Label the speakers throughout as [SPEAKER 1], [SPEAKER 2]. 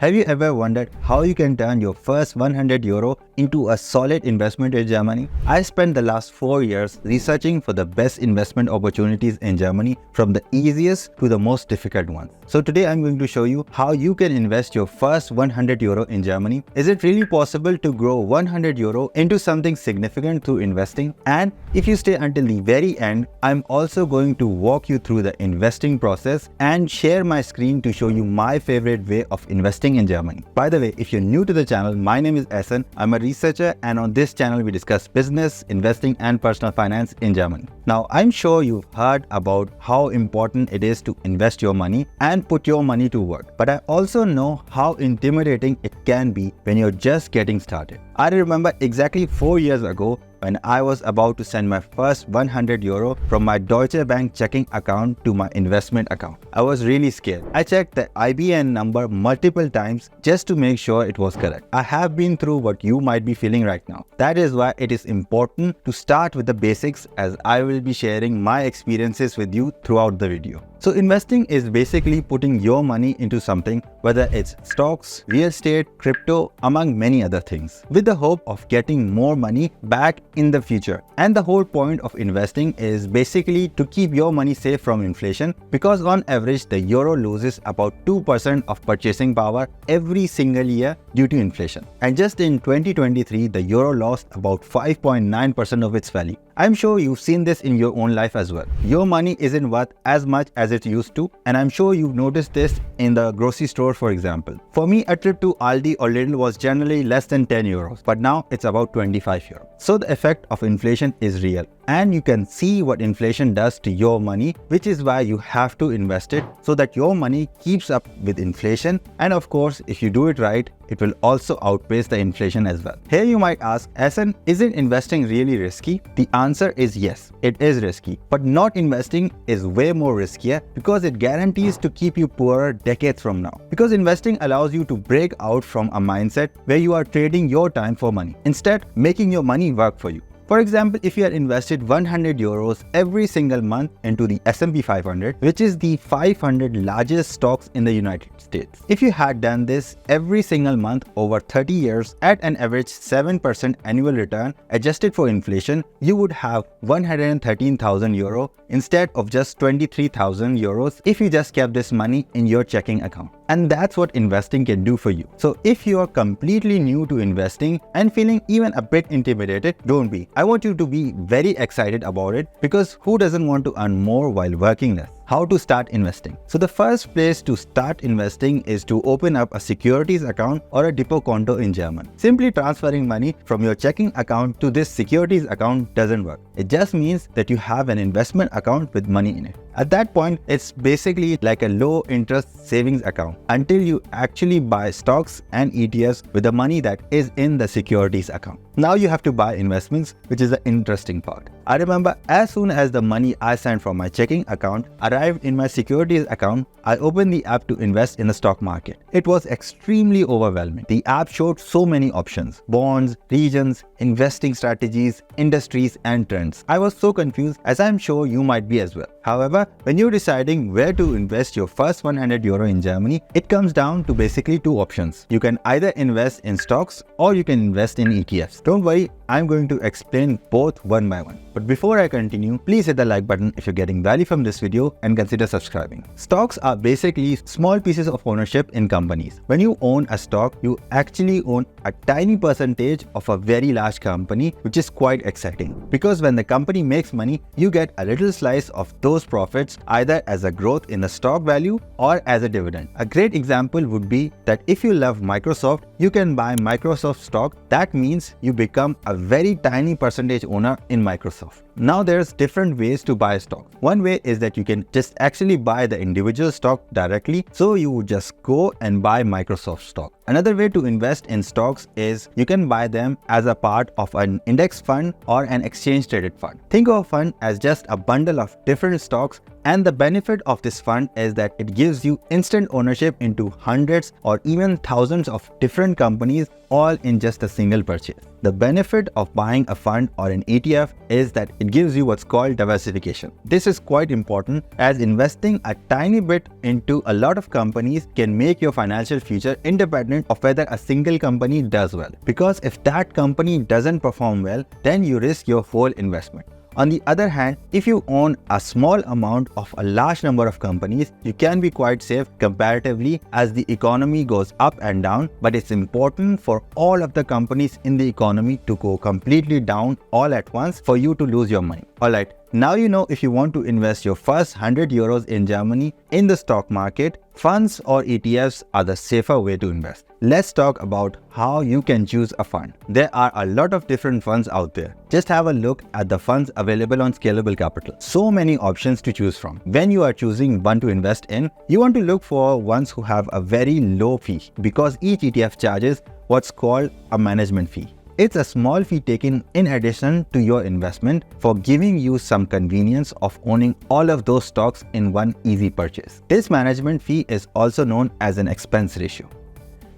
[SPEAKER 1] Have you ever wondered how you can turn your first 100 euro into a solid investment in Germany? I spent the last 4 years researching for the best investment opportunities in Germany, from the easiest to the most difficult ones. So today I'm going to show you how you can invest your first 100 euro in Germany. Is it really possible to grow 100 euro into something significant through investing? And if you stay until the very end, I'm also going to walk you through the investing process and share my screen to show you my favorite way of investing in Germany. By the way, if you're new to the channel, my name is Ehsan. I'm a researcher, and on this channel we discuss business, investing and personal finance in Germany. Now, I'm sure you've heard about how important it is to invest your money and put your money to work. But I also know how intimidating it can be when you're just getting started. I remember exactly 4 years ago when I was about to send my first 100 euro from my Deutsche Bank checking account to my investment account. I was really scared. I checked the IBAN number multiple times just to make sure it was correct. I have been through what you might be feeling right now. That is why it is important to start with the basics, as I will be sharing my experiences with you throughout the video. So investing is basically putting your money into something, whether it's stocks, real estate, crypto, among many other things, with the hope of getting more money back in the future. And the whole point of investing is basically to keep your money safe from inflation, because on average the euro loses about 2% of purchasing power every single year due to inflation. And just in 2023, the euro lost about 5.9% of its value. I'm sure you've seen this in your own life as well. Your money isn't worth as much as it used to, and I'm sure you've noticed this in the grocery store, for example. For me, a trip to Aldi or Lidl was generally less than 10 euros, but now it's about 25 euros. So the effect of inflation is real, and you can see what inflation does to your money, which is why you have to invest it so that your money keeps up with inflation. And of course, if you do it right, it will also outpace the inflation as well. Here you might ask, Ehsan, isn't investing really risky? The answer is yes, it is risky. But not investing is way more riskier, because it guarantees to keep you poorer decades from now. Because investing allows you to break out from a mindset where you are trading your time for money, instead making your money work for you. For example, if you had invested 100 euros every single month into the S&P 500, which is the 500 largest stocks in the United States. If you had done this every single month over 30 years at an average 7% annual return adjusted for inflation, you would have 113,000 euro instead of just 23,000 euros if you just kept this money in your checking account. And that's what investing can do for you. So if you are completely new to investing and feeling even a bit intimidated, don't be. I want you to be very excited about it, because who doesn't want to earn more while working less? How to start investing? So the first place to start investing is to open up a securities account or a depot konto in German. Simply transferring money from your checking account to this securities account doesn't work. It just means that you have an investment account with money in it. At that point, it's basically like a low interest savings account until you actually buy stocks and ETFs with the money that is in the securities account. Now you have to buy investments, which is the interesting part. I remember as soon as the money I sent from my checking account arrived in my securities account, I opened the app to invest in the stock market. It was extremely overwhelming. The app showed so many options: bonds, regions, investing strategies, industries and trends. I was so confused, as I'm sure you might be as well. However, when you're deciding where to invest your first 100 euro in Germany, it comes down to basically two options. You can either invest in stocks or you can invest in ETFs. Don't worry, I'm going to explain both one by one. But before I continue, please hit the like button if you're getting value from this video, and consider subscribing. Stocks are basically small pieces of ownership in companies. When you own a stock, you actually own a tiny percentage of a very large company, which is quite exciting, because when the company makes money, you get a little slice of those profits, either as a growth in the stock value or as a dividend. A great example would be that if you love Microsoft, you can buy Microsoft stock. That means you become a very tiny percentage owner in Microsoft. Now there's different ways to buy stock. One way is that you can just actually buy the individual stock directly. So you would just go and buy Microsoft stock. Another way to invest in stocks is you can buy them as a part of an index fund or an exchange traded fund. Think of a fund as just a bundle of different stocks, and the benefit of this fund is that it gives you instant ownership into hundreds or even thousands of different companies all in just a single purchase. The benefit of buying a fund or an ETF is that it gives you what's called diversification. This is quite important as investing a tiny bit into a lot of companies can make your financial future independent of whether a single company does well. Because if that company doesn't perform well, then you risk your whole investment. On the other hand, if you own a small amount of a large number of companies, you can be quite safe comparatively as the economy goes up and down, but it's important for all of the companies in the economy to go completely down all at once for you to lose your money. Alright, now you know if you want to invest your first 100 euros in Germany in the stock market, funds or ETFs are the safer way to invest. Let's talk about how you can choose a fund. There are a lot of different funds out there. Just have a look at the funds available on Scalable Capital. So many options to choose from. When you are choosing one to invest in, you want to look for ones who have a very low fee because each ETF charges what's called a management fee. It's a small fee taken in addition to your investment for giving you some convenience of owning all of those stocks in one easy purchase. This management fee is also known as an expense ratio.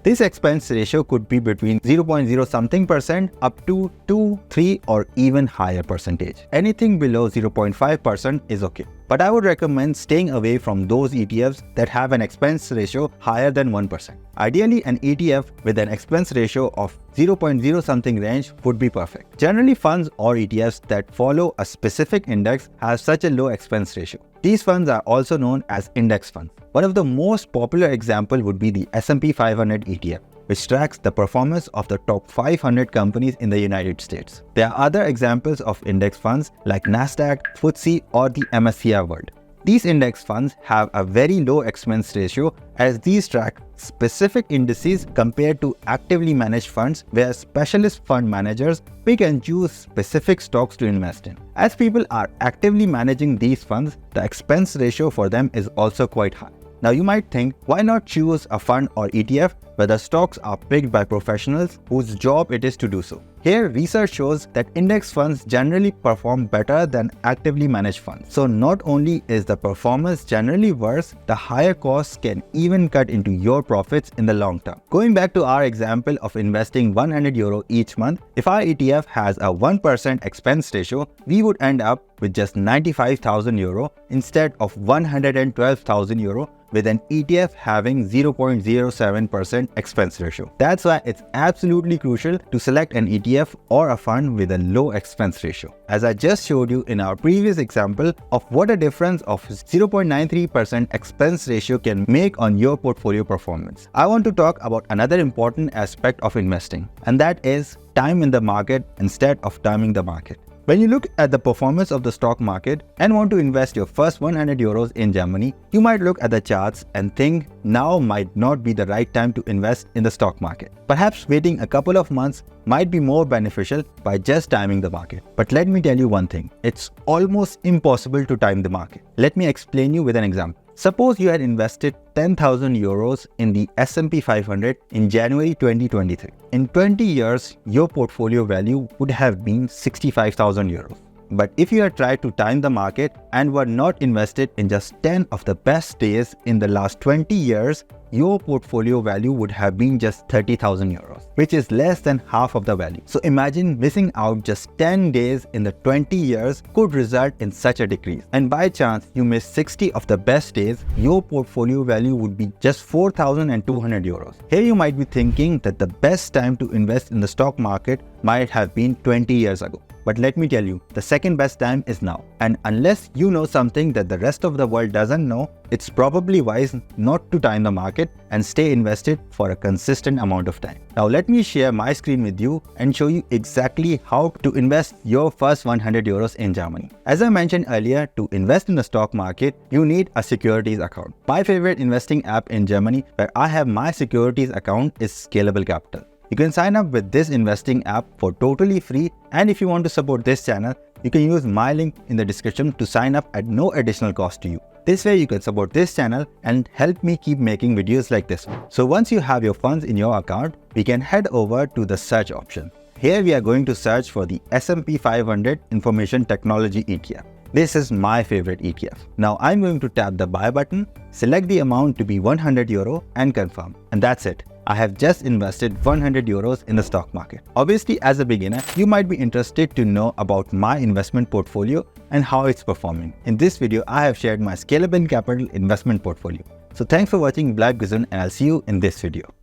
[SPEAKER 1] This expense ratio could be between 0.0 something% up to 2, 3 or even higher percentage. Anything below 0.5% is okay. But I would recommend staying away from those ETFs that have an expense ratio higher than 1%. Ideally, an ETF with an expense ratio of 0.0 something range would be perfect. Generally, funds or ETFs that follow a specific index have such a low expense ratio. These funds are also known as index funds. One of the most popular examples would be the S&P 500 ETF, which tracks the performance of the top 500 companies in the United States. There are other examples of index funds like Nasdaq, FTSE or the MSCI World. These index funds have a very low expense ratio as these track specific indices compared to actively managed funds where specialist fund managers pick and choose specific stocks to invest in. As people are actively managing these funds, the expense ratio for them is also quite high. Now you might think, why not choose a fund or ETF where the stocks are picked by professionals whose job it is to do so? Here, research shows that index funds generally perform better than actively managed funds. So not only is the performance generally worse, the higher costs can even cut into your profits in the long term. Going back to our example of investing 100 euro each month, if our ETF has a 1% expense ratio, we would end up with just 95,000 euro instead of 112,000 euro with an ETF having 0.07% expense ratio. That's why it's absolutely crucial to select an ETF or a fund with a low expense ratio. As I just showed you in our previous example of what a difference of 0.93% expense ratio can make on your portfolio performance, I want to talk about another important aspect of investing, and that is time in the market instead of timing the market. When you look at the performance of the stock market and want to invest your first 100 euros in Germany, you might look at the charts and think now might not be the right time to invest in the stock market. Perhaps waiting a couple of months might be more beneficial by just timing the market. But let me tell you one thing, it's almost impossible to time the market. Let me explain you with an example. Suppose you had invested 10,000 euros in the S&P 500 in January 2023. In 20 years, your portfolio value would have been 65,000 euros. But if you had tried to time the market and were not invested in just 10 of the best days in the last 20 years, your portfolio value would have been just 30,000 euros, which is less than half of the value. So imagine missing out just 10 days in the 20 years could result in such a decrease. And by chance you miss 60 of the best days, your portfolio value would be just 4,200 euros. Here you might be thinking that the best time to invest in the stock market might have been 20 years ago. But let me tell you, the second best time is now. And unless you know something that the rest of the world doesn't know, it's probably wise not to time the market and stay invested for a consistent amount of time. Now let me share my screen with you and show you exactly how to invest your first 100 euros in Germany. As I mentioned earlier, to invest in the stock market, you need a securities account. My favorite investing app in Germany where I have my securities account is Scalable Capital. You can sign up with this investing app for totally free, and if you want to support this channel, you can use my link in the description to sign up at no additional cost to you. This way you can support this channel and help me keep making videos like this one. So once you have your funds in your account, we can head over to the search option. Here we are going to search for the S&P 500 Information Technology ETF. This is my favorite ETF. Now I'm going to tap the buy button, select the amount to be 100 euro and confirm. And that's it. I have just invested 100 euros in the stock market. Obviously, as a beginner, you might be interested to know about my investment portfolio and how it's performing. In this video, I have shared my Scalable Capital investment portfolio. So thanks for watching, bleib gesund, and I'll see you in this video.